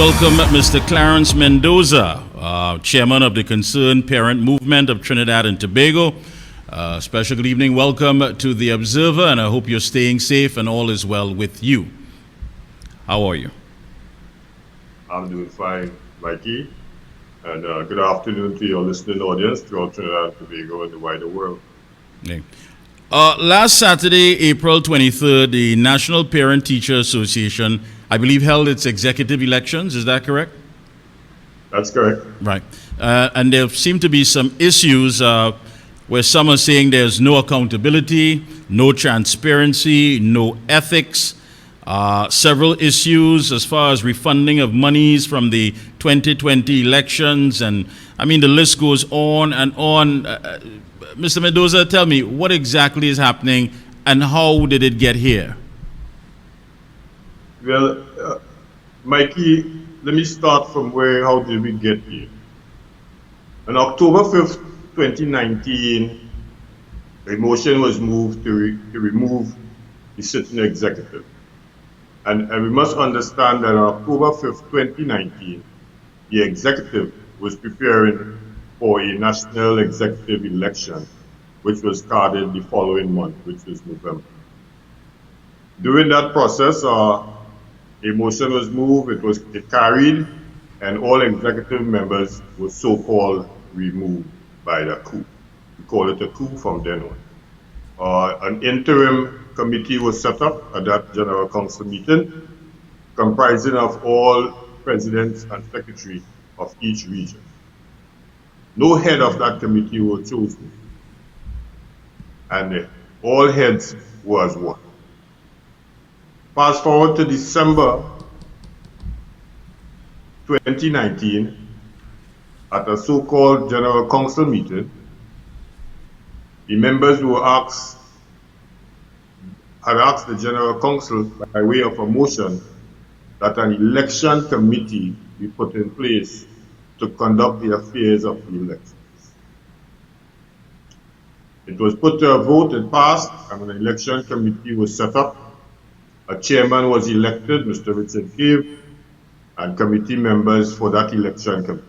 welcome Mr. Clarence Mendoza, Chairman of the Concerned Parent Movement of Trinidad and Tobago. Special good evening, welcome to The Observer, and I hope you're staying safe and all is well with you. How are you? I'm doing fine, Mikey, and good afternoon to your listening audience throughout Trinidad and Tobago and the wider world. Okay. Last Saturday, April 23rd, the National Parent Teacher Association, I believe, held its executive elections. Is that correct? That's correct. Right. And there seem to be some issues where some are saying there's no accountability, no transparency, no ethics, several issues as far as refunding of monies from the 2020 elections. And I mean, the list goes on and on. Mr. Mendoza, tell me, what exactly is happening and how did it get here? Well, Mikey, let me start from how did we get here? On October 5th, 2019, a motion was moved to remove the sitting executive. And we must understand that on October 5th, 2019, the executive was preparing for a national executive election, which was carded the following month, which was November. During that process, a motion was moved, it carried, and all executive members were so-called removed by the coup. We call it a coup from then on. An interim committee was set up at that General Council meeting, comprising of all presidents and secretaries of each region. No head of that committee was chosen, and all heads was one. Fast forward to December 2019, at a so-called General Council meeting, the members had asked the General Council by way of a motion that an election committee be put in place to conduct the affairs of the elections. It was put to a vote, it passed, and an election committee was set up. A chairman was elected, Mr. Mikee K, and committee members for that election committee.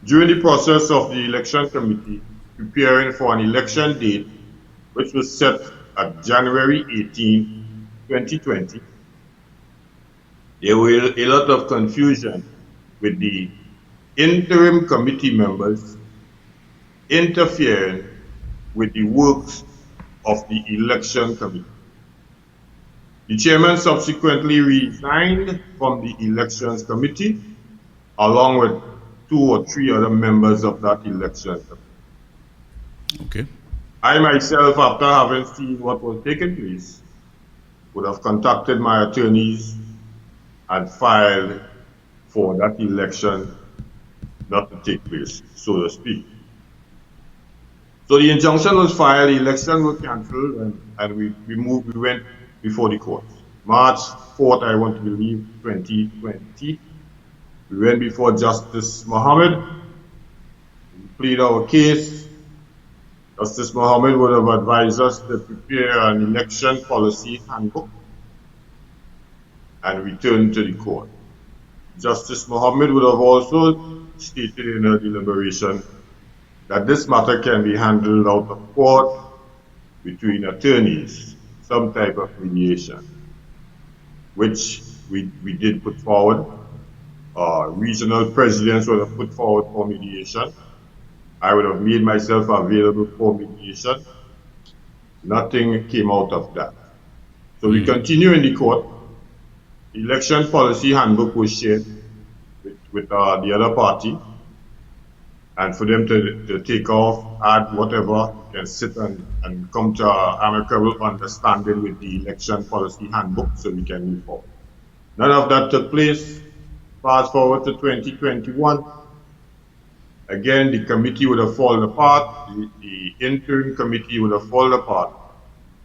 During the process of the election committee preparing for an election date, which was set at January 18, 2020, there was a lot of confusion with the interim committee members interfering with the works of the election committee. The chairman subsequently resigned from the elections committee, along with 2 or 3 other members of that election committee. Okay. I myself, after having seen what was taking place, would have contacted my attorneys and filed for that election not to take place, so to speak. So the injunction was filed, the election was cancelled, and we went before the court. March 4th, I want to believe, 2020. We went before Justice Mohammed. We plead our case. Justice Mohammed would have advised us to prepare an election policy handbook and return to the court. Justice Mohammed would have also stated in her deliberation that this matter can be handled out of court between attorneys, some type of mediation, which we did put forward. Regional presidents would have put forward for mediation. I would have made myself available for mediation. Nothing came out of that. So we continue in the court. The election policy handbook was shared with the other party, and for them to take off, add whatever, can sit and come to an amicable understanding with the election policy handbook so we can move forward. None of that took place. Fast forward to 2021. Again, the committee would have fallen apart. The interim committee would have fallen apart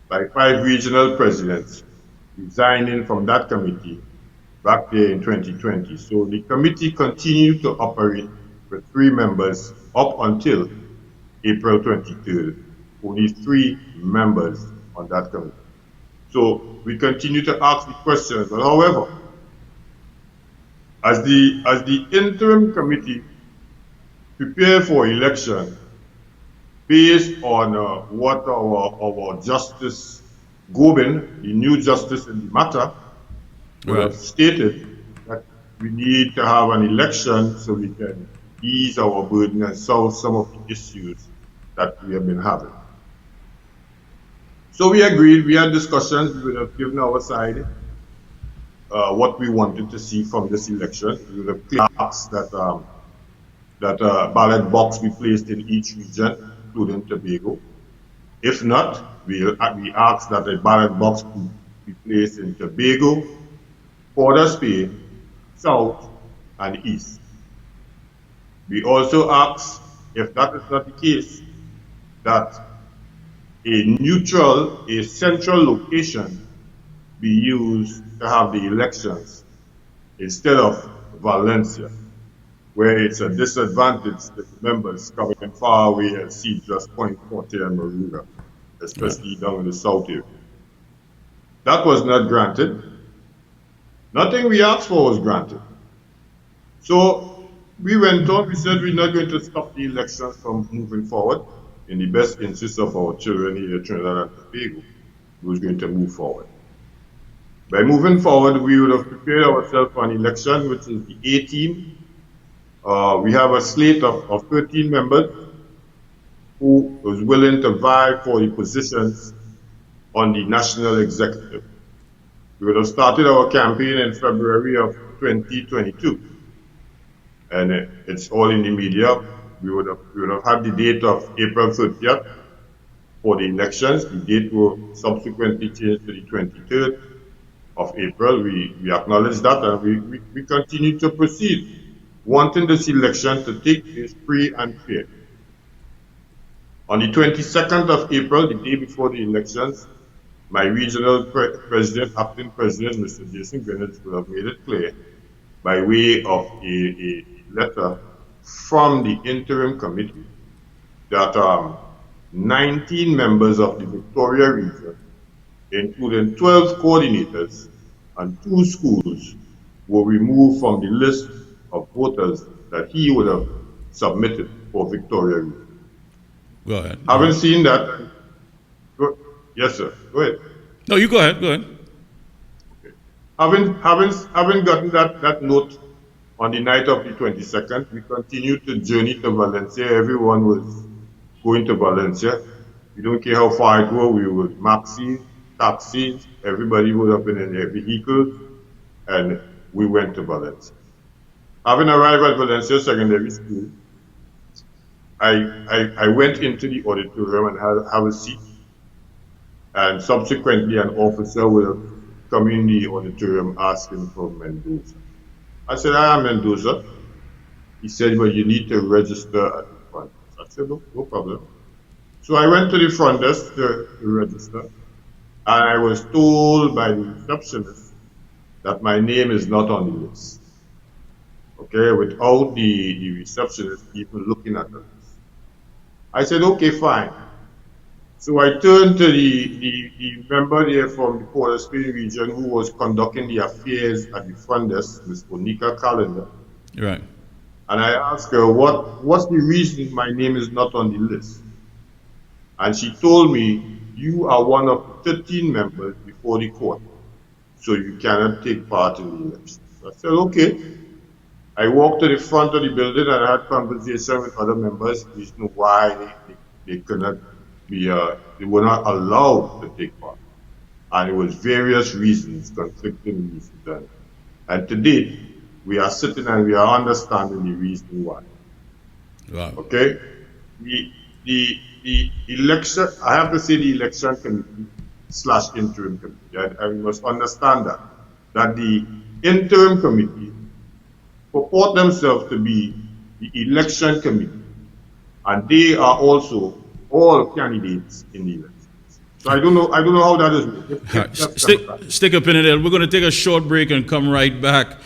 by 5 regional presidents resigning from that committee back there in 2020. So the committee continued to operate with 3 members up until April 23rd. Only 3 members on that committee. So we continue to ask the questions, but however, As the interim committee prepare for election, based on what our Justice Gobin, the new justice in the matter, would have stated, that we need to have an election so we can ease our burden and solve some of the issues that we have been having. So we agreed, we had discussions, we would have given our side what we wanted to see from this election. We would have asked that ballot box be placed in each region, including Tobago. If not, we ask that a ballot box be placed in Tobago, Port of Spain, South, and East. We also ask, if that is not the case, that a central location be used to have the elections instead of Valencia, where it's a disadvantage that members coming far away and see just Point Forte and Moruga, especially down in the south area. That was not granted. Nothing we asked for was granted. So we went on, we said we're not going to stop the elections from moving forward. In the best interest of our children here in Trinidad and Tobago, we was going to move forward. By moving forward, we would have prepared ourselves for an election, which is the A team. We have a slate of 13 members who was willing to vie for the positions on the national executive. We would have started our campaign in February of 2022. And it's all in the media. We would have had the date of April 30th for the elections. The date will subsequently change to the 23rd of April. We acknowledge that, and we continue to proceed, wanting this election to take place free and fair. On the 22nd of April, the day before the elections, my regional president, acting president, Mr. Jason Greenwich, would have made it clear by way of a letter from the interim committee that 19 members of the Victoria region, including 12 coordinators and 2 schools, were removed from the list of voters that he would have submitted for Victoria region. Go ahead. Having seen that, yes, sir. Go ahead. No, you go ahead. Go ahead. Okay. Having gotten that note on the night of the 22nd, we continued to journey to Valencia. Everyone was going to Valencia. We don't care how far it was. We were maxi, taxis. Everybody would have been in their vehicles, and we went to Valencia. Having arrived at Valencia Secondary School, I went into the auditorium and have a seat, and subsequently an officer would have come in the auditorium asking for Mendoza. I said, I am Mendoza. He said, well, you need to register at the front desk. I said, no problem. So I went to the front desk to register, and I was told by the receptionist that my name is not on the list. Okay, without the receptionist even looking at the list. I said, okay, fine. So I turned to the member there from the Port of Spain region who was conducting the affairs at the front desk, Ms. Monica Calendar. Right. And I asked her, what's the reason my name is not on the list? And she told me, you are one of 13 members before the court, so you cannot take part in the election. So I said, okay. I walked to the front of the building and I had conversation with other members, reason why they could not be, they were not allowed to take part. And it was various reasons, conflicting reasons. And today, we are sitting and we are understanding the reason why. Wow. Okay? The election, I have to say the election committee / interim committee, and we must understand that the interim committee purport themselves to be the election committee, and they are also all candidates in the elections. So I don't know how that is. Stick a pin in it. We're going to take a short break and come right back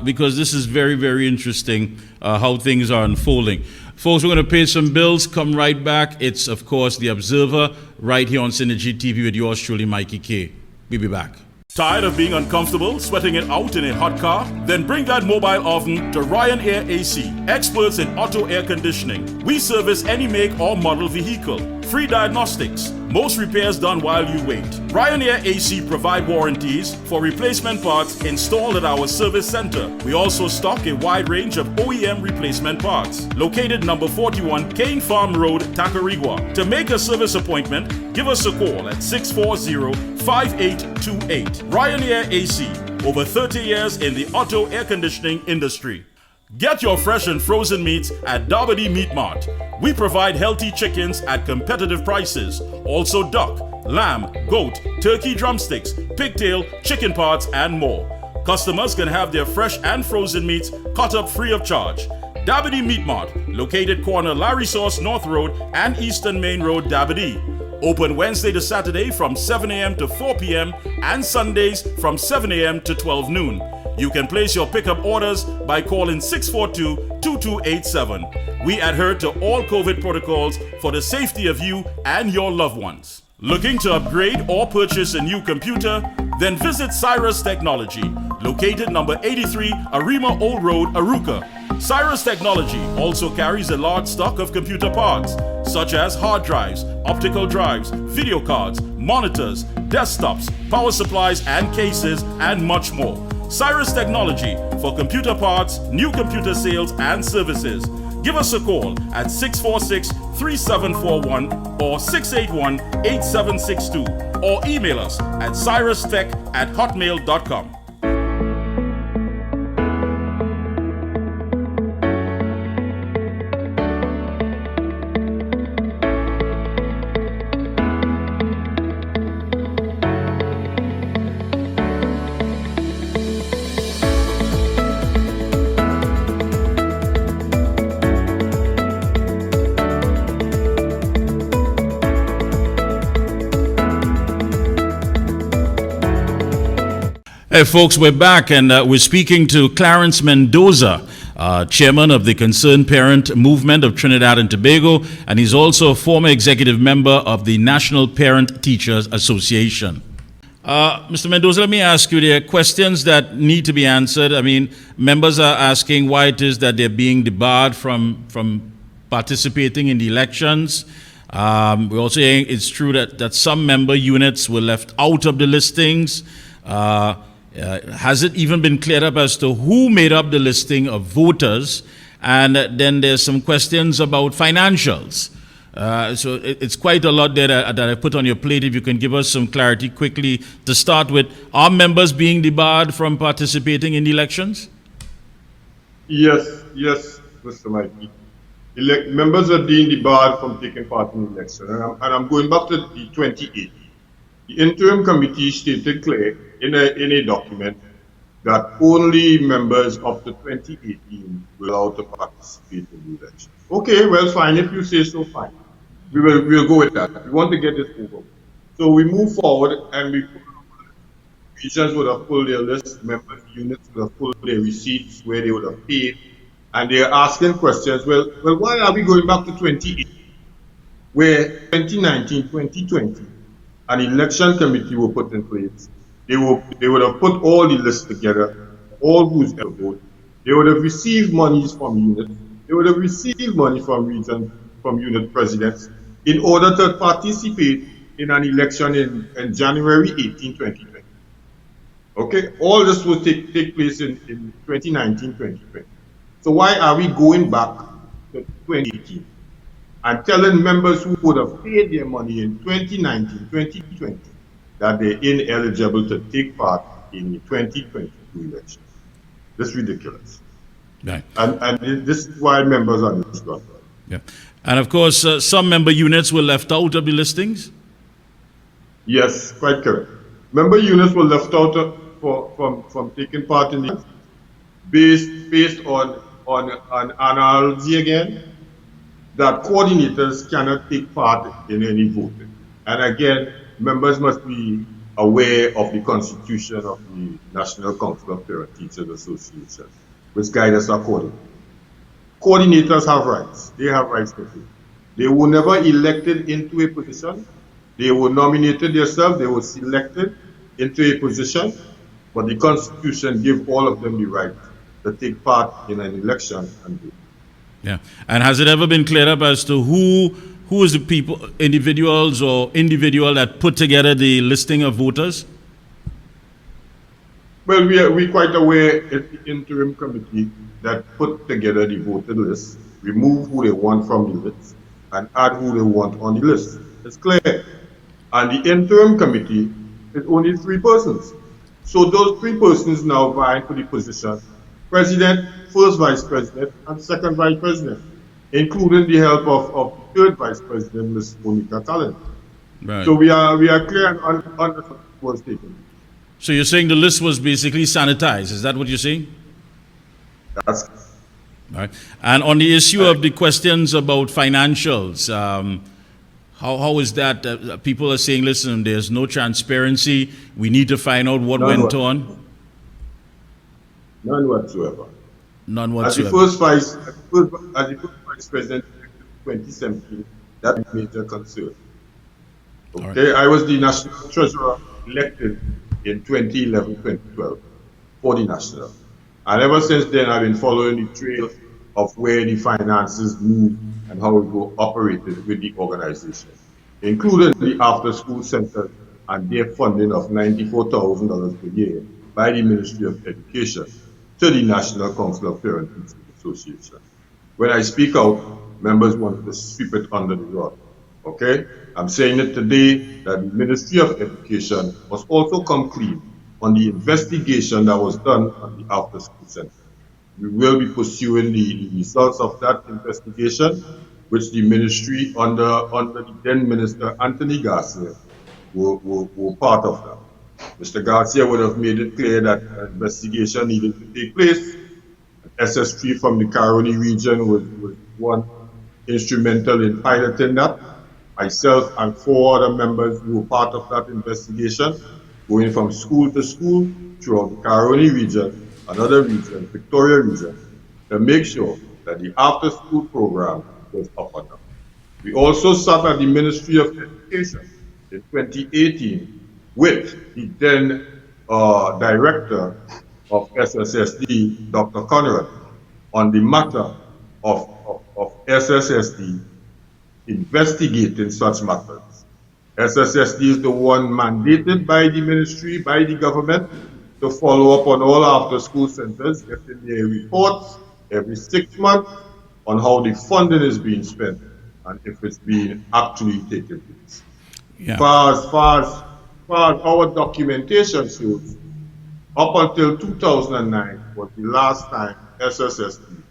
because this is very, very interesting how things are unfolding. Folks, we're going to pay some bills, come right back. It's, of course, The Observer right here on Synergy TV with yours truly, Mikee K. We'll be back. Tired of being uncomfortable, sweating it out in a hot car? Then bring that mobile oven to Ryan Air AC, experts in auto air conditioning. We service any make or model vehicle. Free diagnostics. Most repairs done while you wait. Ryan Air AC provide warranties for replacement parts installed at our service center. We also stock a wide range of OEM replacement parts. Located number 41 Kane Farm Road, Tacarigua. To make a service appointment, give us a call at 640-5828. Ryan Air AC, over 30 years in the auto air conditioning industry. Get your fresh and frozen meats at Dabadi Meat Mart. We provide healthy chickens at competitive prices. Also duck, lamb, goat, turkey drumsticks, pigtail, chicken parts, and more. Customers can have their fresh and frozen meats cut up free of charge. Dabadi Meat Mart, located corner Larry Sauce North Road and Eastern Main Road, Dabadi. Open Wednesday to Saturday from 7 a.m. to 4 p.m. and Sundays from 7 a.m. to 12 noon. You can place your pickup orders by calling 642-2287. We adhere to all COVID protocols for the safety of you and your loved ones. Looking to upgrade or purchase a new computer? Then visit Cyrus Technology, located number 83 Arima Old Road, Aruca. Cyrus Technology also carries a large stock of computer parts, such as hard drives, optical drives, video cards, monitors, desktops, power supplies and cases, and much more. Cyrus Technology for computer parts, new computer sales and services. Give us a call at 646-3741 or 681-8762 or email us at cyrustech@hotmail.com. Hey folks, we're back and we're speaking to Clarence Mendoza, chairman of the Concerned Parent Movement of Trinidad and Tobago, and he's also a former executive member of the National Parent Teachers Association. Mr. Mendoza, let me ask you, there are questions that need to be answered. I mean, members are asking why it is that they're being debarred from participating in the elections. We're also saying it's true that some member units were left out of the listings. Has it even been cleared up as to who made up the listing of voters? And then there's some questions about financials. So it's quite a lot there that I put on your plate. If you can give us some clarity quickly to start with, are members being debarred from participating in the elections? Yes, Mr. Mikee. Members are being debarred from taking part in the election. And I'm going back to the 2018. The interim committee stated clear in a document that only members up to 2018 were allowed to participate in the election. Okay, well, fine. If you say so, fine. We'll go with that. We want to get this over. So we move forward and regions would have pulled their list, members units would have pulled their receipts where they would have paid, and they're asking questions. Well, why are we going back to 2018, where 2019, 2020, an election committee were put in place? They would have put all the lists together, all who's ever voted. They would have received monies from units. They would have received money from region, from unit presidents in order to participate in an election in January 18, 2020. Okay, all this will take place in 2019, 2020. So why are we going back to 2018 and telling members who would have paid their money in 2019, 2020 that they're ineligible to take part in the 2022 elections? This is ridiculous. Right. And this is why members are distraught. Yeah. And of course, some member units were left out of the listings? Yes, quite correct. Member units were left out from taking part in the based on an analogy again, that coordinators cannot take part in any voting. And again, members must be aware of the constitution of the National Council of Parent Teachers Association, which guides us accordingly. Coordinators have rights. They have rights to vote. They were never elected into a position. They were nominated themselves. They were selected into a position, but the Constitution gives all of them the right to take part in an election and vote. Yeah. And has it ever been cleared up as to who is the individual that put together the listing of voters? Well, we're quite aware at the interim committee that put together the voter list, remove who they want from the list, and add who they want on the list. It's clear. And the interim committee is only 3 persons. So those 3 persons now vying for the position: president, first vice president, and second vice president, including the help of the third vice president, Ms. Monica Talent. Right. So we are clear on what was taken. So you're saying the list was basically sanitized. Is that what you're saying? That's All right. And on the issue of the questions about financials, how is that? People are saying, listen, there's no transparency. We need to find out what went on. None whatsoever. None As the whatsoever. first vice president in 2017, that is a major concern. Okay, I was the national treasurer elected in 2011-2012 for the national. And ever since then, I've been following the trail of where the finances move and how it go operated with the organization, including the after-school center and their funding of $94,000 per year by the Ministry of Education to the National Council of Parent Teachers Association. When I speak out, members want to sweep it under the rug. Okay? I'm saying it today that the Ministry of Education must also come clean on the investigation that was done on the after-school center. We will be pursuing the results of that investigation, which the ministry under the then Minister Anthony Garcia were part of that. Mr. Garcia would have made it clear that an investigation needed to take place. SS3 from the Caroni region was one instrumental in piloting that. Myself and 4 other members who were part of that investigation, going from school to school throughout the Caroni region, another region, Victoria region, to make sure that the after-school program was up and up. We also sat at the Ministry of Education in 2018 with the then director of SSSD, Dr. Conrad, on the matter of SSSD investigating such matters. SSSD is the one mandated by the ministry, by the government, to follow up on all after-school centers, getting their reports every 6 months on how the funding is being spent and if it's being actually taken place. Yeah. As far as our documentation shows, up until 2009 was the last time SSSD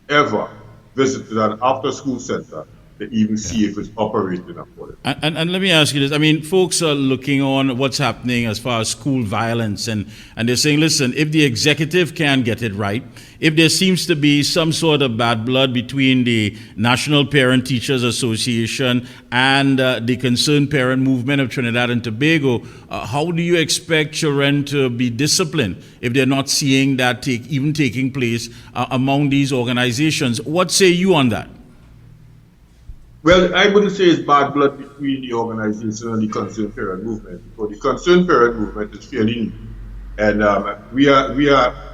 ever visited an after-school center to even see if it's operating accordingly. And let me ask you this. I mean, folks are looking on what's happening as far as school violence, and they're saying, listen, if the executive can get it right, if there seems to be some sort of bad blood between the National Parent Teachers Association and the Concerned Parent Movement of Trinidad and Tobago, how do you expect children to be disciplined if they're not seeing that taking place among these organizations? What say you on that? Well, I wouldn't say it's bad blood between the organization and the Concerned Parent Movement, because the Concerned Parent Movement is fairly new. And we are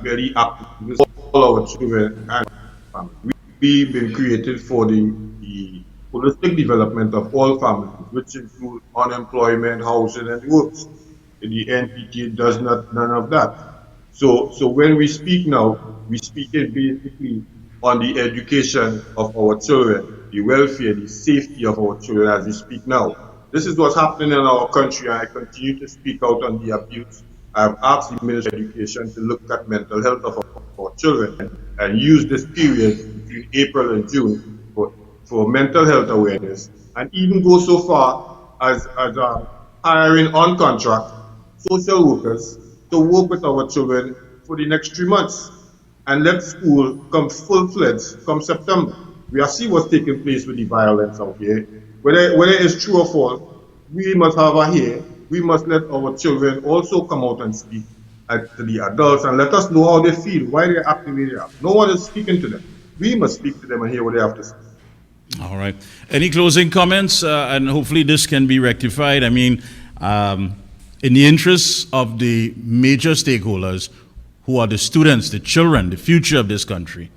very active with all our children and families. We've been created for the holistic development of all families, which include unemployment, housing, and works. The NPT does none of that. So when we speak now, we speak it basically on the education of our children, the welfare, the safety of our children as we speak now. This is what's happening in our country, and I continue to speak out on the abuse. I've asked the Ministry of Education to look at mental health of our children and use this period between April and June for mental health awareness, and even go so far as hiring on contract social workers to work with our children for the next 3 months and let school come full-fledged come September. We are seeing what's taking place with the violence out here. Whether it's true or false, we must have a hear. We must let our children also come out and speak to the adults and let us know how they feel, why they're acting the way they are. No one is speaking to them. We must speak to them and hear what they have to say. All right. Any closing comments? And hopefully this can be rectified. I mean, in the interests of the major stakeholders who are the students, the children, the future of this country.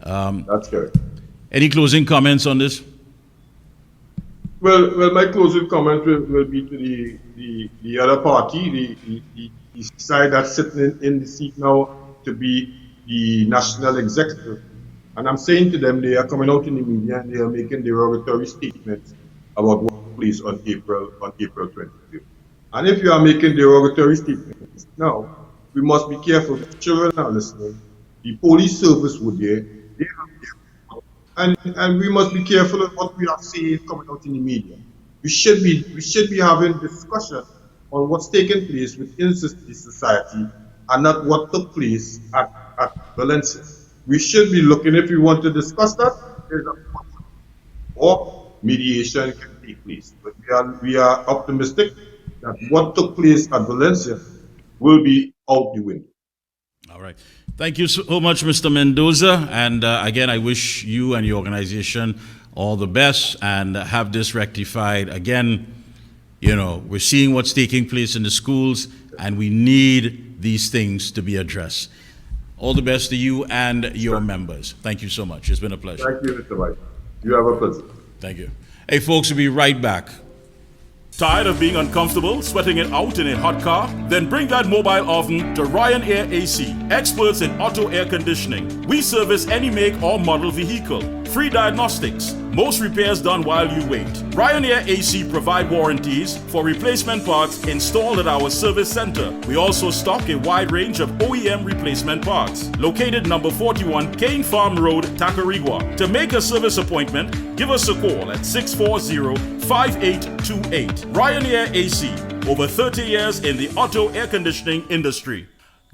That's correct. Any closing comments on this? Well, my closing comment will be to the other party, the side that's sitting in the seat now to be the national executive. And I'm saying to them, they are coming out in the media and they are making derogatory statements about what took place on April 25th. And if you are making derogatory statements now, we must be careful. The children are listening. The police service would there. They are careful. And we must be careful of what we are saying coming out in the media. We should be having discussion on what's taking place within the society and not what took place at Valencia. We should be looking, if we want to discuss that, there's a process or mediation can take place. But we are optimistic that what took place at Valencia will be out the window. All right. Thank you so much, Mr. Mendoza. And again, I wish you and your organization all the best and have this rectified. Again, we're seeing what's taking place in the schools, and we need these things to be addressed. All the best to you and your members. Thank you so much. It's been a pleasure. Thank you, Mr. White. You have a pleasure. Thank you. Hey, folks, we'll be right back. Tired of being uncomfortable, sweating it out in a hot car? Then bring that mobile oven to Ryan Air AC, experts in auto air conditioning. We service any make or model vehicle. Free diagnostics. Most repairs done while you wait. Ryan Air AC provide warranties for replacement parts installed at our service center. We also stock a wide range of OEM replacement parts. Located number 41 Kane Farm Road, Tacarigua. To make a service appointment, give us a call at 640-5828. Ryan Air AC, over 30 years in the auto air conditioning industry.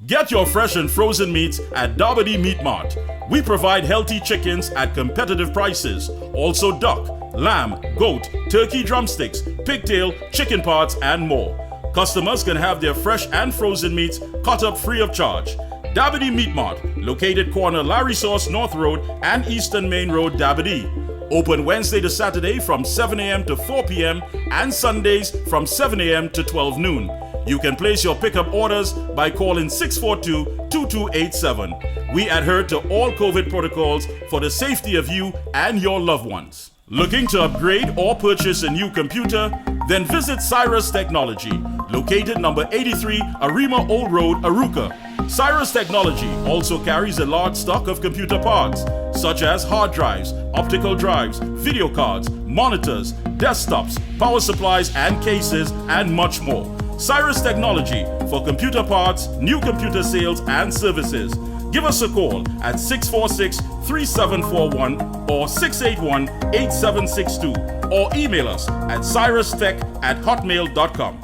Get your fresh and frozen meats at Dabadi Meat Mart. We provide healthy chickens at competitive prices. Also duck, lamb, goat, turkey drumsticks, pigtail, chicken parts, and more. Customers can have their fresh and frozen meats cut up free of charge. Dabadi Meat Mart, located corner Larry Sauce North Road and Eastern Main Road, Dabadi. Open Wednesday to Saturday from 7 a.m. to 4 p.m. and Sundays from 7 a.m. to 12 noon. You can place your pickup orders by calling 642-2287. We adhere to all COVID protocols for the safety of you and your loved ones. Looking to upgrade or purchase a new computer? Then visit Cyrus Technology, located number 83 Arima Old Road, Aruca. Cyrus Technology also carries a large stock of computer parts, such as hard drives, optical drives, video cards, monitors, desktops, power supplies and cases, and much more. Cyrus Technology for computer parts, new computer sales and services. Give us a call at 646-3741 or 681-8762 or email us at cyrustech@hotmail.com.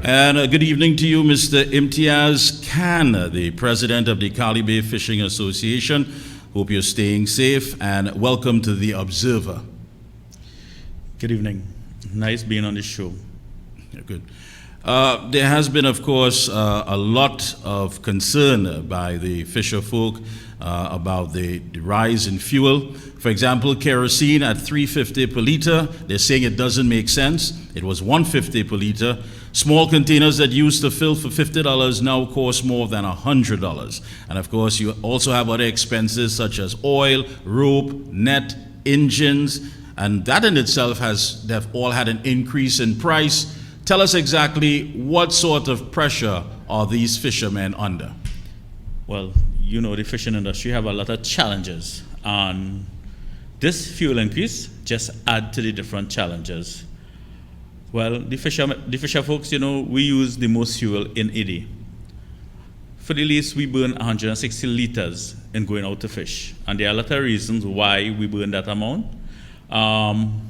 And good evening to you, Mr. Imtiaz Khan, the president of the Cali Bay Fishing Association. Hope you're staying safe, and welcome to The Observer. Good evening. Nice being on this show. Yeah, good. There has been, of course, a lot of concern by the fisher folk about the rise in fuel. For example, kerosene at $3.50 per liter. They're saying it doesn't make sense. It was $1.50 per liter. Small containers that used to fill for $50 now cost more than $100. And of course, you also have other expenses such as oil, rope, net, engines, and that in itself they've all had an increase in price. Tell us exactly what sort of pressure are these fishermen under? Well, the fishing industry have a lot of challenges, and this fuel increase just add to the different challenges. Well, the fisher folks, we use the most fuel in a day. For the least, we burn 160 liters in going out to fish, and there are a lot of reasons why we burn that amount. And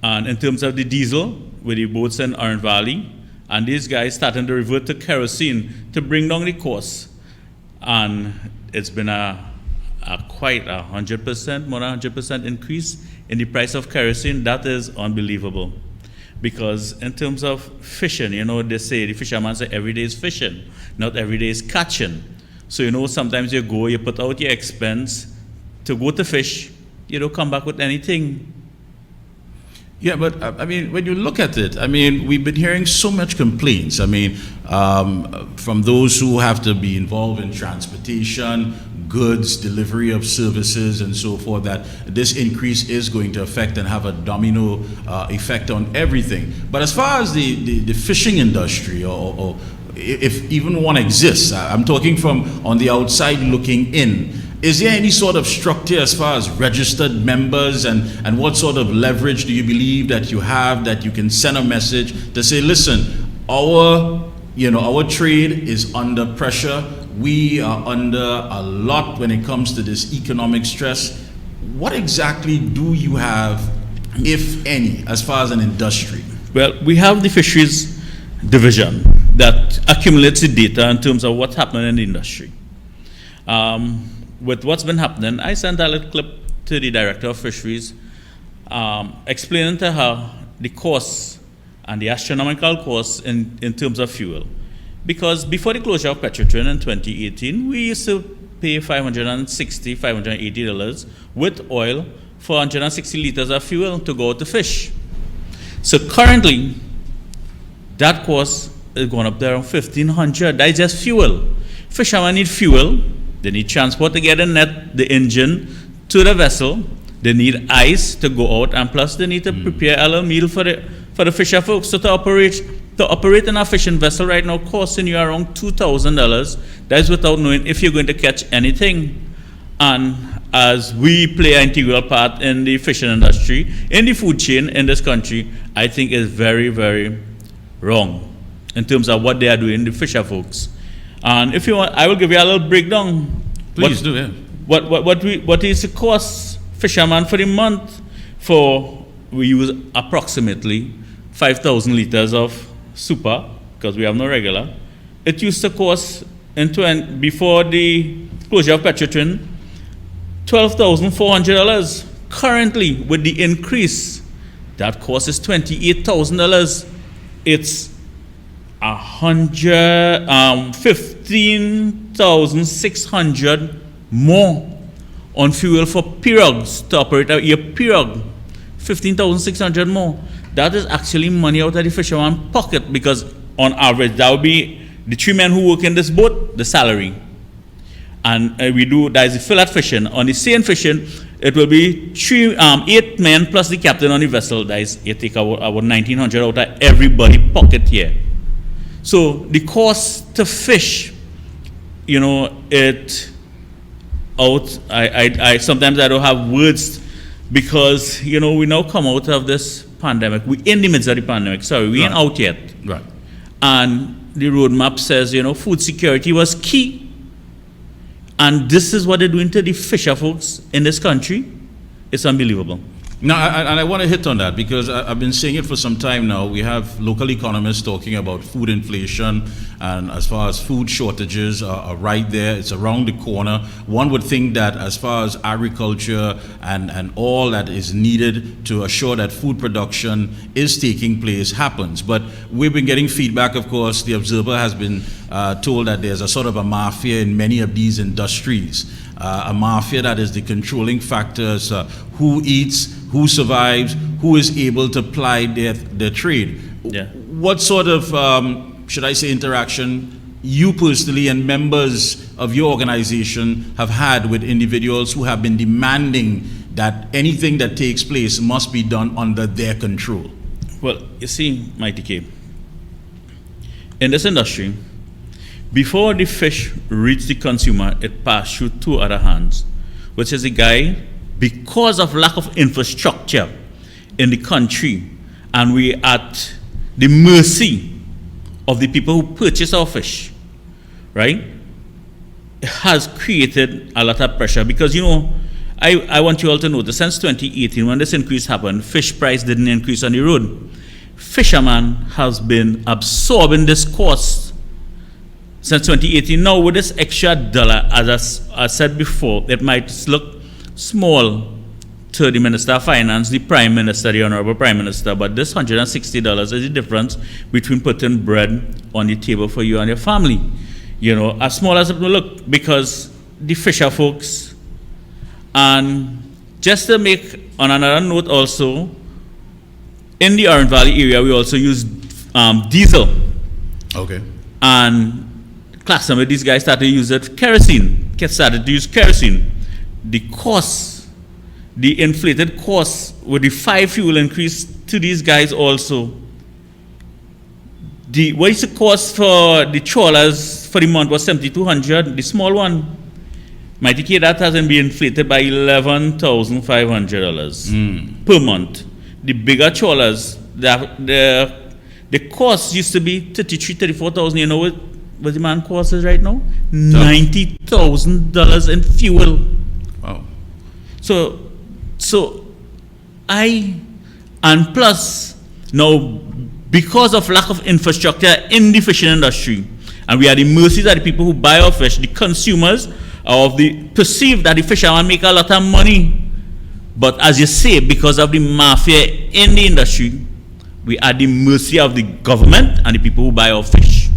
in terms of the diesel, with the boats in Orange Valley, And these guys starting to revert to kerosene to bring down the cost. And it's been quite 100%, more than 100% increase in the price of kerosene. That is unbelievable. Because in terms of fishing, they say, the fisherman say every day is fishing, not every day is catching. So, sometimes you go, you put out your expense to go to fish, you don't come back with anything. Yeah, but when you look at it, we've been hearing so much complaints. From those who have to be involved in transportation, goods, delivery of services, and so forth, that this increase is going to affect and have a domino effect on everything. But as far as the fishing industry, or if even one exists, I'm talking from on the outside looking in, is there any sort of structure as far as registered members and what sort of leverage do you believe that you have that you can send a message to say, listen, our trade is under pressure. We are under a lot when it comes to this economic stress. What exactly do you have, if any, as far as an industry? Well, we have the fisheries division that accumulates the data in terms of what's happening in the industry. With what's been happening, I sent a little clip to the director of fisheries explaining to her the costs and the astronomical costs in terms of fuel. Because before the closure of Petrotrin in 2018, we used to pay $560, $580 with oil for 160 liters of fuel to go to fish. So currently, that cost is going up there around $1,500. That is just fuel. Fishermen need fuel. They need transport to get the engine to the vessel. They need ice to go out, and plus they need to prepare a little meal for the fisher folks. So to operate in a fishing vessel right now costing you around $2,000. That is without knowing if you're going to catch anything. And as we play an integral part in the fishing industry, in the food chain in this country, I think is very, very wrong in terms of what they are doing, the fisher folks. And if you want, I will give you a little breakdown. Please do, yeah. What is the cost fisherman for the month we use approximately 5,000 liters of super, because we have no regular. It used to cost, before the closure of Petrotrin, $12,400. Currently, with the increase, that cost is $28,000. It's $15,600 more on fuel for pirogues to operate a pirogue. $15,600 more. That is actually money out of the fisherman's pocket, because on average, that would be the 3 men who work in this boat, the salary. And that is the fillet fishing. On the seine fishing, it will be 8 men plus the captain on the vessel. That is, you take about $1,900 out of everybody's pocket here. So the cost to fish, I sometimes I don't have words, because we now come out of this pandemic. We in the midst of the pandemic. Sorry, we ain't out yet. Right. And the roadmap says food security was key. And this is what they're doing to the fisher folks in this country. It's unbelievable. Now, I want to hit on that, because I've been saying it for some time now. We have local economists talking about food inflation, and as far as food shortages are right there, it's around the corner. One would think that as far as agriculture and all that is needed to assure that food production is taking place happens. But we've been getting feedback, of course. The Observer has been told that there's a sort of a mafia in many of these industries. A mafia that is the controlling factors, who eats, who survives, who is able to ply their trade. Yeah. What sort of, should I say, interaction you personally and members of your organization have had with individuals who have been demanding that anything that takes place must be done under their control? Well, you see, Mikee K, in this industry, before the fish reach the consumer, it passed through 2 other hands, which is a guy, because of lack of infrastructure in the country, and we're at the mercy of the people who purchase our fish, right? It has created a lot of pressure, because, I want you all to know that since 2018, when this increase happened, fish price didn't increase on the road. fisherman has been absorbing this cost since 2018. Now, with this extra dollar, as I said before, it might look small to the Minister of Finance, the Prime Minister, the Honorable Prime Minister, but this $160 is the difference between putting bread on the table for you and your family. You know, as small as it will look, because the fisher folks, and just to make on another note also, in the Orange Valley area, we also use diesel. Okay. And class some of these guys started to use kerosene. Started to use kerosene. The cost, the inflated cost with the 5 fuel increase to these guys also. What is the cost for the trawlers for the month was $7,200. The small one, Mikee K, that hasn't been inflated by $11,500 per month. The bigger trawlers, the cost used to be $34,000. You know what the man cost is right now? $90,000 in fuel. Wow. So and plus now, because of lack of infrastructure in the fishing industry, and we are the mercies of the people who buy our fish, the consumers perceive that the fishermen make a lot of money. But as you say, because of the mafia in the industry, we are the mercy of the government and the people who buy our fish.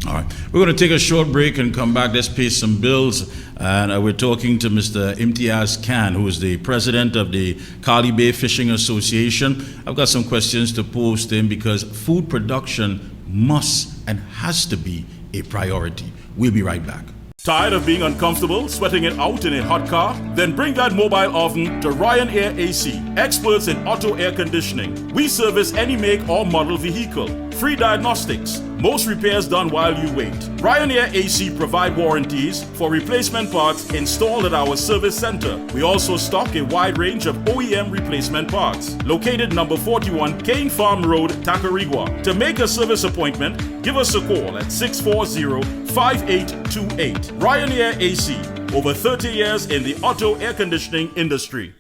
All right. We're going to take a short break and come back. Let's pay some bills. And we're talking to Mr. Imtiaz Khan, who is the president of the Kali Bay Fishing Association. I've got some questions to pose to him because food production must and has to be a priority. We'll be right back. Tired of being uncomfortable, sweating it out in a hot car? Then bring that mobile oven to Ryan Air AC, experts in auto air conditioning. We service any make or model vehicle. Free diagnostics. Most repairs done while you wait. Ryan Air AC provide warranties for replacement parts installed at our service center. We also stock a wide range of OEM replacement parts. Located number 41 Kane Farm Road, Tacarigua. To make a service appointment, give us a call at 640-5828. Ryan Air AC, over 30 years in the auto air conditioning industry.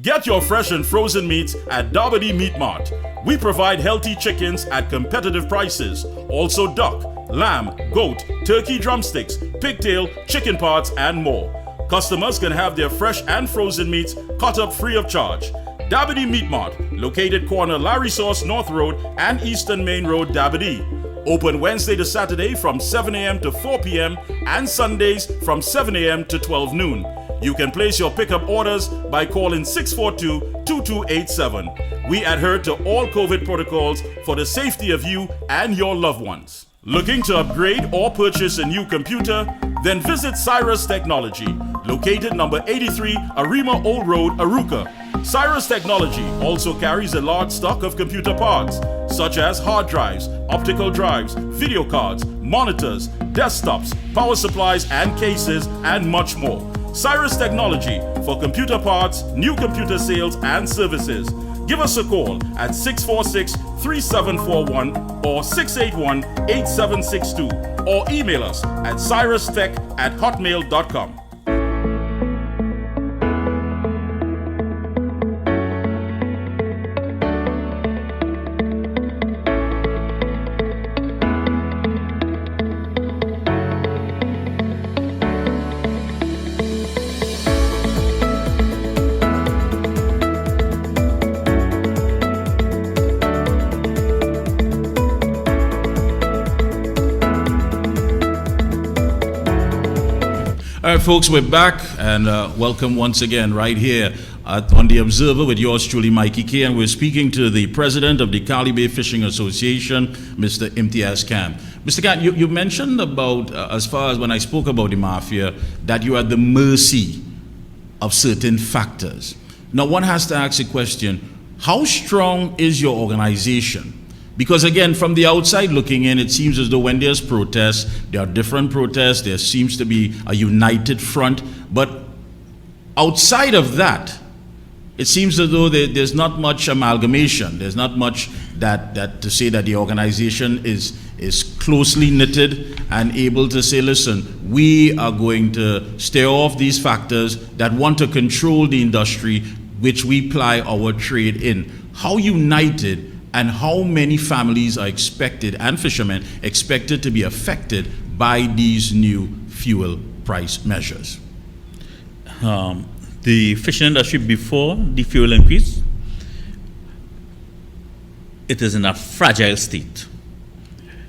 Get your fresh and frozen meats at Dabadi Meat Mart. We provide healthy chickens at competitive prices. Also duck, lamb, goat, turkey drumsticks, pigtail, chicken parts, and more. Customers can have their fresh and frozen meats cut up free of charge. Dabadi Meat Mart, located corner Larry Sauce North Road and Eastern Main Road, Dabadi. Open Wednesday to Saturday from 7 a.m. to 4 p.m. and Sundays from 7 a.m. to 12 noon. You can place your pickup orders by calling 642-2287. We adhere to all COVID protocols for the safety of you and your loved ones. Looking to upgrade or purchase a new computer? Then visit Cyrus Technology, located number 83 Arima Old Road, Aruca. Cyrus Technology also carries a large stock of computer parts, such as hard drives, optical drives, video cards, monitors, desktops, power supplies and cases, and much more. Cyrus Technology for computer parts, new computer sales and services. Give us a call at 646-3741 or 681-8762 or email us at cyrustech@hotmail.com. All right, folks, we're back, and welcome once again right here on The Observer with yours truly, Mikee K, and we're speaking to the president of the Kali Bay Fishing Association, Mr. Imtiaz Khan. Mr. Khan, you mentioned about, as far as when I spoke about the mafia, that you are at the mercy of certain factors. Now, one has to ask a question, how strong is your organization? Because again, from the outside looking in, it seems as though when there's protests, there are different protests, there seems to be a united front, but outside of that, it seems as though there's not much amalgamation, there's not much that to say that the organization is closely knitted and able to say, listen, we are going to stay off these factors that want to control the industry which we ply our trade in. How united and how many families are expected, and fishermen expected, to be affected by these new fuel price measures? The fishing industry before the fuel increase, it is in a fragile state.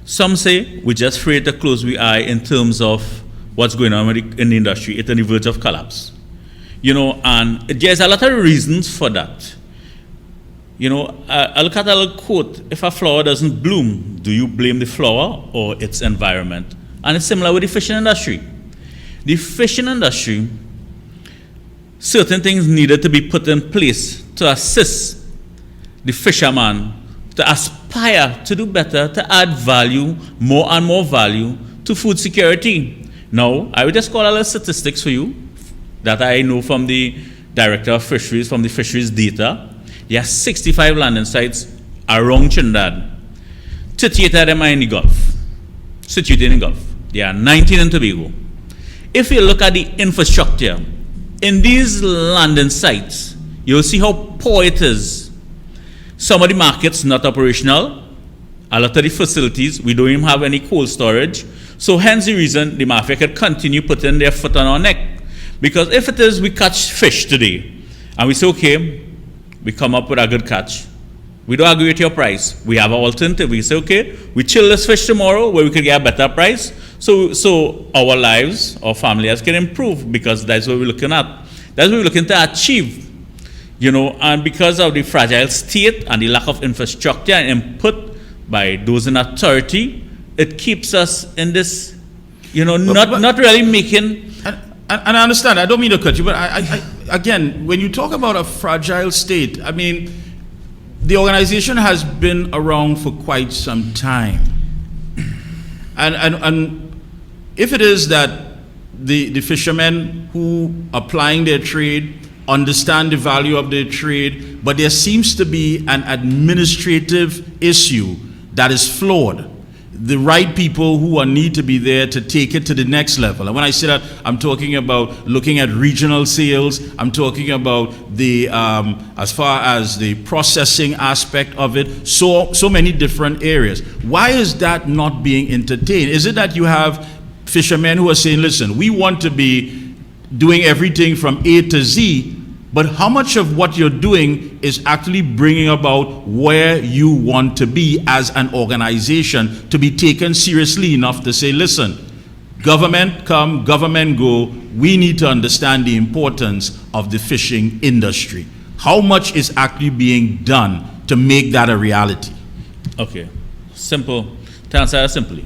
Some say we just afraid to close the eye in terms of what's going on in the industry. It's on the verge of collapse. And there's a lot of reasons for that. I look at a little quote: if a flower doesn't bloom, do you blame the flower or its environment? And it's similar with the fishing industry. The fishing industry, certain things needed to be put in place to assist the fisherman to aspire to do better, to add value, more and more value to food security. Now, I will just call a little statistics for you that I know from the Director of Fisheries, from the fisheries data. There are 65 landing sites around Trinidad. 38 of them are in the Gulf, situated in the Gulf. There are 19 in Tobago. If you look at the infrastructure in these landing sites, you'll see how poor it is. Some of the markets not operational. A lot of the facilities, we don't even have any cold storage. So hence the reason the mafia could continue putting their foot on our neck. Because if it is we catch fish today, and we say, okay, we come up with a good catch. We don't agree with your price. We have an alternative. We say, okay, we chill this fish tomorrow where we could get a better price. So our lives, our families can improve, because that's what we're looking at. That's what we're looking to achieve. And because of the fragile state and the lack of infrastructure and input by those in authority, it keeps us in this, not really making. And I understand, I don't mean to cut you, but I again, when you talk about a fragile state, I mean, the organization has been around for quite some time. And if it is that the fishermen who are plying their trade understand the value of their trade, but there seems to be an administrative issue that is flawed. The right people who need to be there to take it to the next level. And when I say that, I'm talking about looking at regional sales. I'm talking about the as far as the processing aspect of it. So many different areas. Why is that not being entertained? Is it that you have fishermen who are saying, listen, we want to be doing everything from A to Z, but how much of what you're doing is actually bringing about where you want to be as an organization to be taken seriously enough to say, listen, government come, government go, we need to understand the importance of the fishing industry. How much is actually being done to make that a reality? Okay, simple. To answer that simply,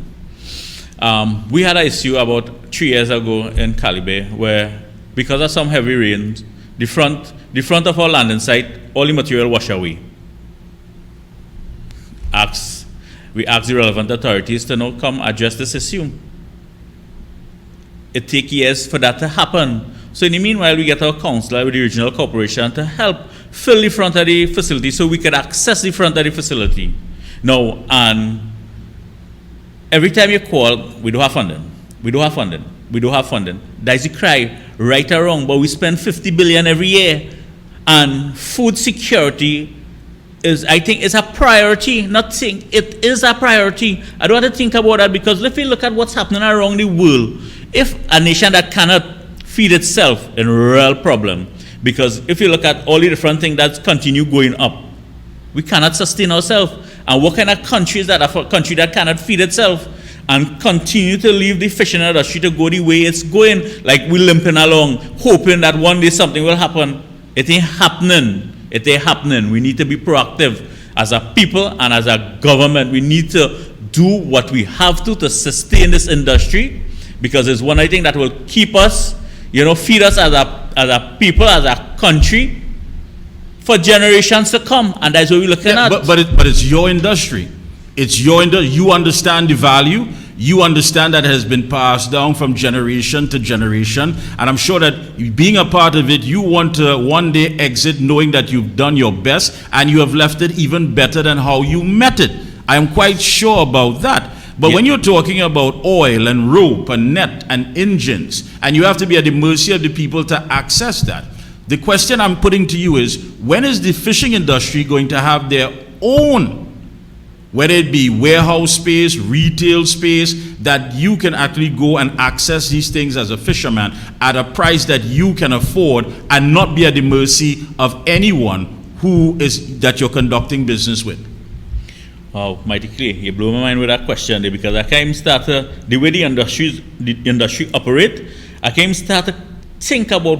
we had an issue about 3 years ago in Calibre where, because of some heavy rains, the front of our landing site, all the material washed away. We asked the relevant authorities to now come address this issue. It takes years for that to happen. So in the meanwhile, we get our councillor with the regional corporation to help fill the front of the facility so we could access the front of the facility. Now, and every time you call, we don't have funding. We don't have funding. We don't have funding. That's the cry, right or wrong, but we spend 50 billion every year. And food security is, I think, is a priority. It is a priority. I don't want to think about that, because if we look at what's happening around the world, if a nation that cannot feed itself, in a real problem. Because if you look at all the different things that continue going up, we cannot sustain ourselves. And what kind of country is that? A country that cannot feed itself and continue to leave the fishing industry to go the way it's going, like we're limping along, hoping that one day something will happen. It ain't happening. It ain't happening. We need to be proactive as a people and as a government. We need to do what we have to sustain this industry, because it's one, I think, that will keep us, feed us as a people, as a country, for generations to come. And that's what we're looking at. But it's your industry. It's your industry. You understand the value. You understand that it has been passed down from generation to generation. And I'm sure that being a part of it, you want to one day exit knowing that you've done your best and you have left it even better than how you met it. I am quite sure about that. But when you're talking about oil and rope and net and engines, and you have to be at the mercy of the people to access that, the question I'm putting to you is, when is the fishing industry going to have their own whether it be warehouse space, retail space, that you can actually go and access these things as a fisherman at a price that you can afford and not be at the mercy of anyone that you're conducting business with? Oh, Mikee K, you blow my mind with that question there, because I came start the way the industry operate, I came start to think about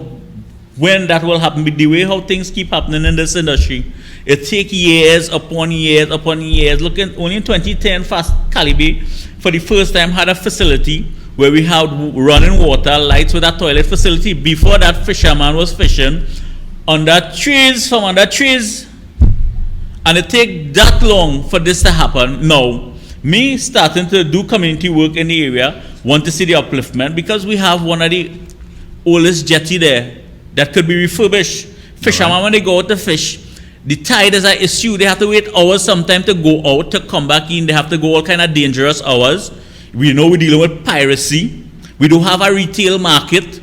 when that will happen, with the way how things keep happening in this industry. It take years upon years upon years. Look at only in 2010, Fast Calibre for the first time had a facility where we had running water, lights with a toilet facility. Before that, fisherman was fishing under trees, from under trees. And it take that long for this to happen. Now, me starting to do community work in the area, want to see the upliftment, because we have one of the oldest jetty there that could be refurbished. Fishermen, when they go out to fish, the tide is an issue. They have to wait hours sometimes to go out, to come back in. They have to go all kind of dangerous hours. We know we're dealing with piracy. We do have a retail market.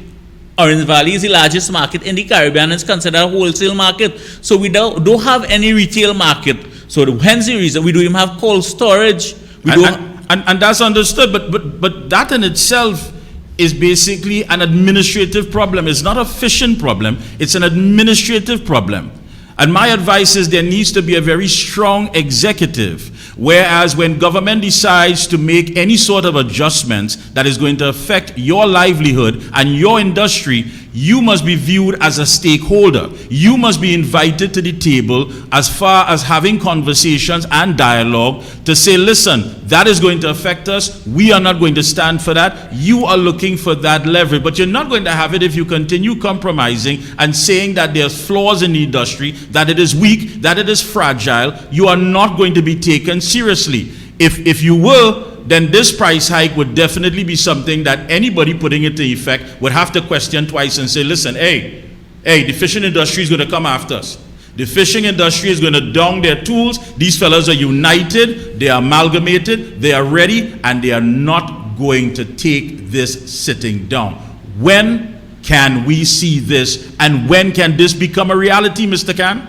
Orange Valley is the largest market in the Caribbean. It's considered a wholesale market. So we don't have any retail market. So hence the reason we don't even have cold storage. And that's understood, but that in itself is basically an administrative problem. It's not a fishing problem. It's an administrative problem. And my advice is there needs to be a very strong executive, whereas when government decides to make any sort of adjustments that is going to affect your livelihood and your industry, you must be viewed as a stakeholder. You must be invited to the table as far as having conversations and dialogue to say, listen, that is going to affect us. We are not going to stand for that. You are looking for that leverage, but you're not going to have it if you continue compromising and saying that there's flaws in the industry, that it is weak, that it is fragile. You are not going to be taken seriously. If you were, then this price hike would definitely be something that anybody putting it to effect would have to question twice and say, listen, hey, the fishing industry is going to come after us. The fishing industry is going to down their tools. These fellas are united, they are amalgamated, they are ready, and they are not going to take this sitting down. When can we see this, and when can this become a reality, Mr. Khan?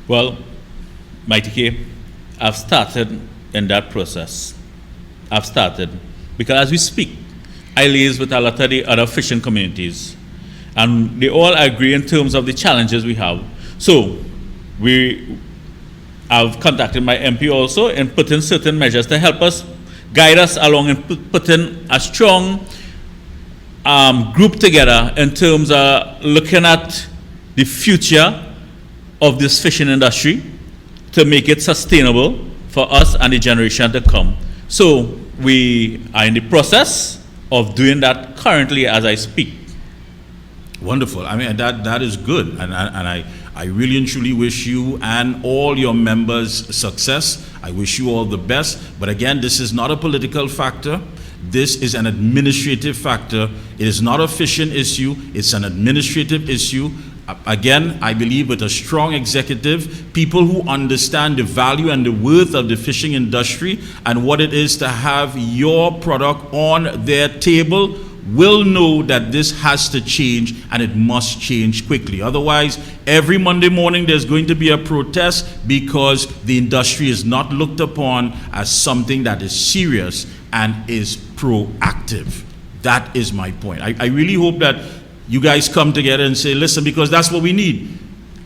Well, Mikee K, I've started in that process. I've started because as we speak, I liaise with a lot of the other fishing communities, and they all agree in terms of the challenges we have. So I've contacted my MP also and put in certain measures to help us, guide us along, and put in a strong group together in terms of looking at the future of this fishing industry to make it sustainable for us and the generation to come. So we are in the process of doing that currently as I speak. Wonderful. I mean, that is good. And I really and truly wish you and all your members success. I wish you all the best. But again, this is not a political factor. This is an administrative factor. It is not a fishing issue. It's an administrative issue. Again, I believe with a strong executive, people who understand the value and the worth of the fishing industry and what it is to have your product on their table will know that this has to change, and it must change quickly. Otherwise, every Monday morning there's going to be a protest because the industry is not looked upon as something that is serious and is proactive. That is my point. I really hope that you guys come together and say, listen, because that's what we need.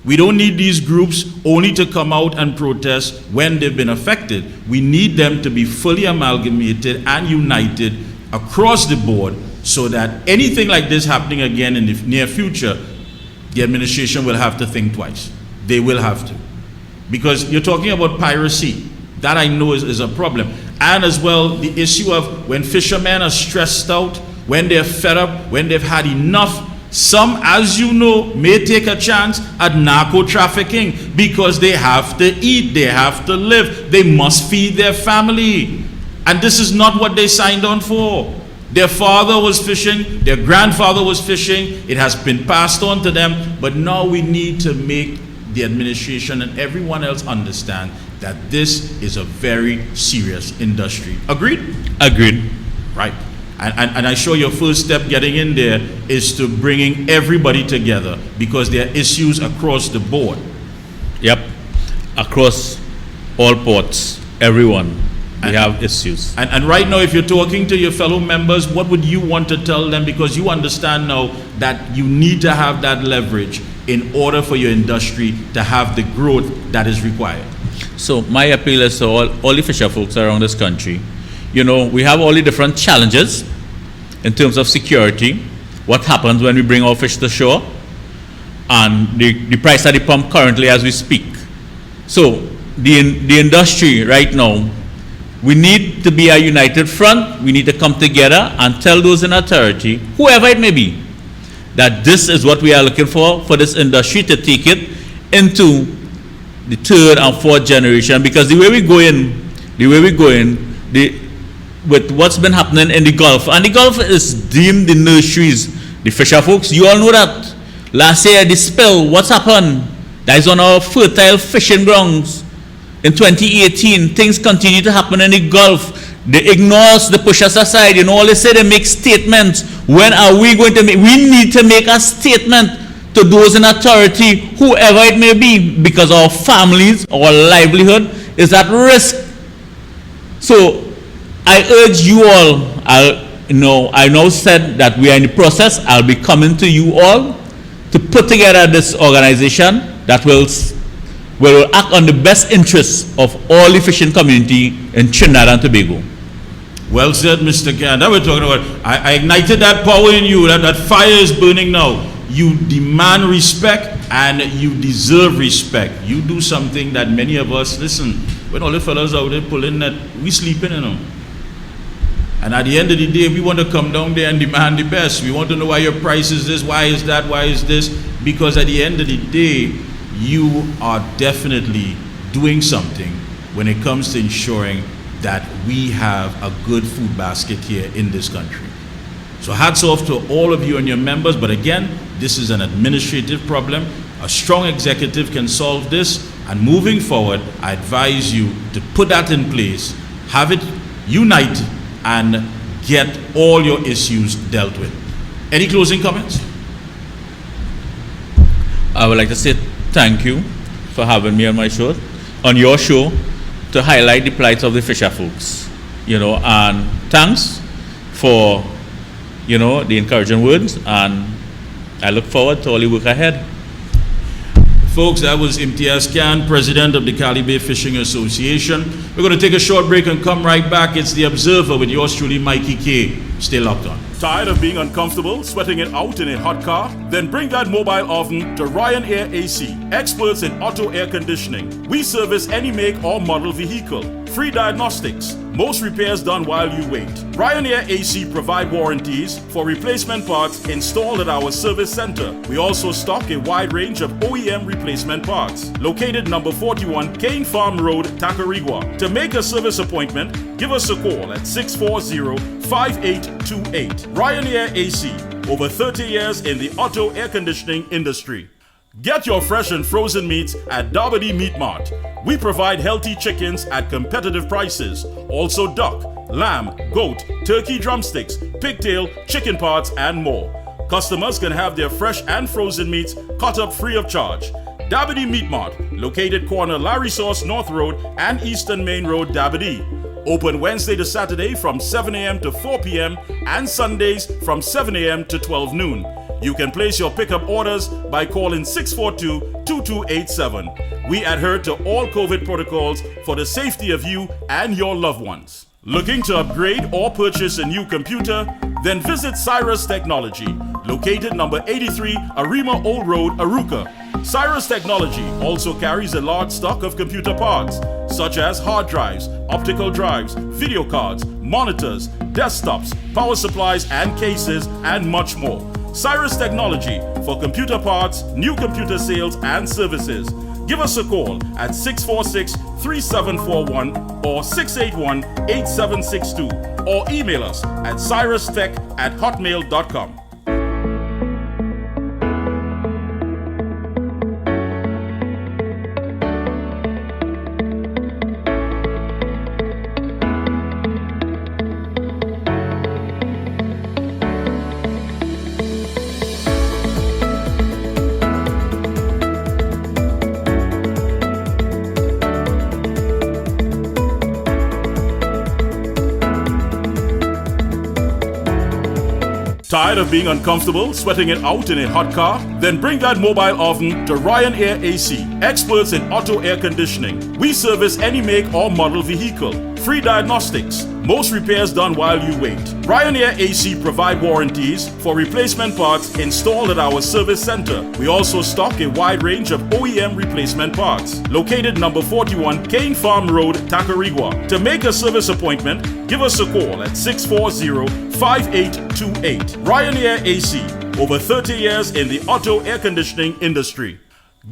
We don't need these groups only to come out and protest when they've been affected. We need them to be fully amalgamated and united across the board so that anything like this happening again in the near future, the administration will have to think twice. They will have to. Because you're talking about piracy. That I know is a problem. And as well, the issue of when fishermen are stressed out, when they're fed up, when they've had enough. Some, as you know, may take a chance at narco trafficking because they have to eat, they have to live, they must feed their family. And this is not what they signed on for. Their father was fishing, their grandfather was fishing, it has been passed on to them, but now we need to make the administration and everyone else understand that this is a very serious industry. Agreed? Agreed. Right. And I'm sure your first step getting in there is to bringing everybody together because there are issues across the board. Yep, across all ports, everyone. We have issues. And right now, if you're talking to your fellow members, what would you want to tell them? Because you understand now that you need to have that leverage in order for your industry to have the growth that is required. So my appeal is to all the fisher folks around this country. You know, we have all the different challenges in terms of security, what happens when we bring our fish to shore, and the price at the pump currently as we speak. So the industry right now, we need to be a united front. We need to come together and tell those in authority, whoever it may be, that this is what we are looking for this industry to take it into the third and fourth generation. Because the way we go in, with what's been happening in the Gulf, and the Gulf is deemed the nurseries, the fisher folks, you all know that. Last year, the spill, what's happened? That is on our fertile fishing grounds. In 2018, things continue to happen in the Gulf. They ignore us, they push us aside. You know, all they say, they make statements. When are we going to make? We need to make a statement to those in authority, whoever it may be, because our families, our livelihood is at risk. So I urge you all, I now said that we are in the process. I'll be coming to you all to put together this organization that will act on the best interests of all the fishing community in Trinidad and Tobago. Well said, Mr. K. That we're talking about. I ignited that power in you. That fire is burning now. You demand respect and you deserve respect. You do something that many of us, listen, when all the fellas out there pulling that, we sleeping, you know. And at the end of the day, we want to come down there and demand the best. We want to know why your price is this, why is that, why is this. Because at the end of the day, you are definitely doing something when it comes to ensuring that we have a good food basket here in this country. So hats off to all of you and your members, but again, this is an administrative problem. A strong executive can solve this, and moving forward, I advise you to put that in place, have it unite, and get all your issues dealt with. Any closing comments? I would like to say thank you for having me on my show, on your show, to highlight the plight of the fisher folks. You know, and thanks for, you know, the encouraging words, and I look forward to all the work ahead. Folks, that was Imtiaz Khan, President of the Cali Bay Fishing Association. We're going to take a short break and come right back. It's The Observer with yours truly, Mikee K. Stay locked on. Tired of being uncomfortable, sweating it out in a hot car? Then bring that mobile oven to Ryan Air AC, experts in auto air conditioning. We service any make or model vehicle. Free diagnostics. Most repairs done while you wait. Ryan Air AC provide warranties for replacement parts installed at our service center. We also stock a wide range of OEM replacement parts. Located number 41 Kane Farm Road, Tacarigua. To make a service appointment, give us a call at 640-5828. Ryan Air AC, over 30 years in the auto air conditioning industry. Get your fresh and frozen meats at Dabadi Meat Mart. We provide healthy chickens at competitive prices. Also duck, lamb, goat, turkey drumsticks, pigtail, chicken parts, and more. Customers can have their fresh and frozen meats cut up free of charge. Dabadi Meat Mart, located corner Larry Sauce North Road and Eastern Main Road, Dabadi. Open Wednesday to Saturday from 7 a.m. to 4 p.m. and Sundays from 7 a.m. to 12 noon. You can place your pickup orders by calling 642-2287. We adhere to all COVID protocols for the safety of you and your loved ones. Looking to upgrade or purchase a new computer? Then visit Cyrus Technology, located number 83 Arima Old Road, Aruca. Cyrus Technology also carries a large stock of computer parts, such as hard drives, optical drives, video cards, monitors, desktops, power supplies and cases, and much more. Cyrus Technology for computer parts, new computer sales and services. Give us a call at 646-3741 or 681-8762 or email us at cyrustech@hotmail.com. Tired of being uncomfortable, sweating it out in a hot car? Then bring that mobile oven to Ryan Air AC, experts in auto air conditioning. We service any make or model vehicle. Free diagnostics. Most repairs done while you wait. Ryan Air AC provide warranties for replacement parts installed at our service center. We also stock a wide range of OEM replacement parts. Located number 41 Kane Farm Road, Tacarigua. To make a service appointment, give us a call at 640-5828. Ryan Air AC, over 30 years in the auto air conditioning industry.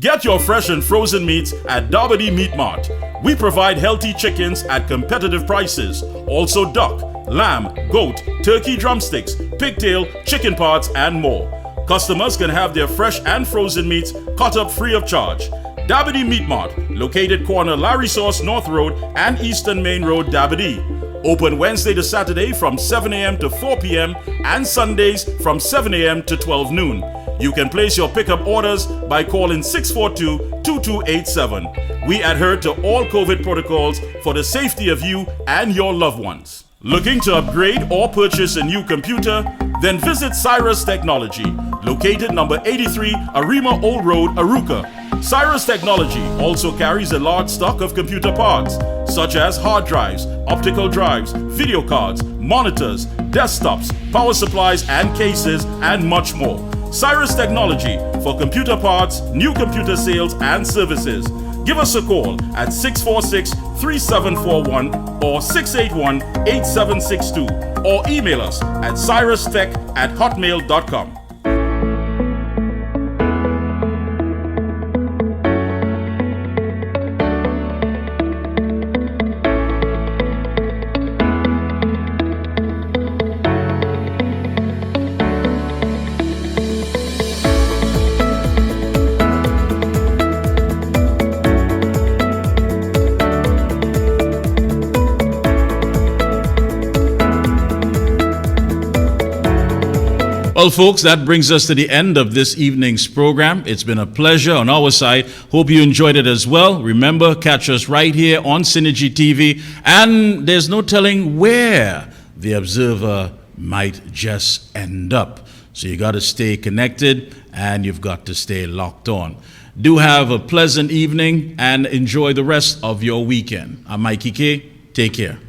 Get your fresh and frozen meats at Dabadi Meat Mart. We provide healthy chickens at competitive prices. Also duck, lamb, goat, turkey drumsticks, pigtail, chicken parts, and more. Customers can have their fresh and frozen meats cut up free of charge. Dabadi Meat Mart, located corner Larry Sauce North Road and Eastern Main Road, Dabadi. Open Wednesday to Saturday from 7 a.m. to 4 p.m. and Sundays from 7 a.m. to 12 noon. You can place your pickup orders by calling 642-2287. We adhere to all COVID protocols for the safety of you and your loved ones. Looking to upgrade or purchase a new computer? Then visit Cyrus Technology, located number 83 Arima Old Road, Aruca. Cyrus Technology also carries a large stock of computer parts, such as hard drives, optical drives, video cards, monitors, desktops, power supplies and cases, and much more. Cyrus Technology for computer parts, new computer sales and services. Give us a call at 646-3741 or 681-8762 or email us at cyrustech@hotmail.com. Well, folks, that brings us to the end of this evening's program. It's been a pleasure on our side. Hope you enjoyed it as well. Remember, catch us right here on Synergy TV. And there's no telling where the observer might just end up. So you got to stay connected and you've got to stay locked on. Do have a pleasant evening and enjoy the rest of your weekend. I'm Mikee K. Take care.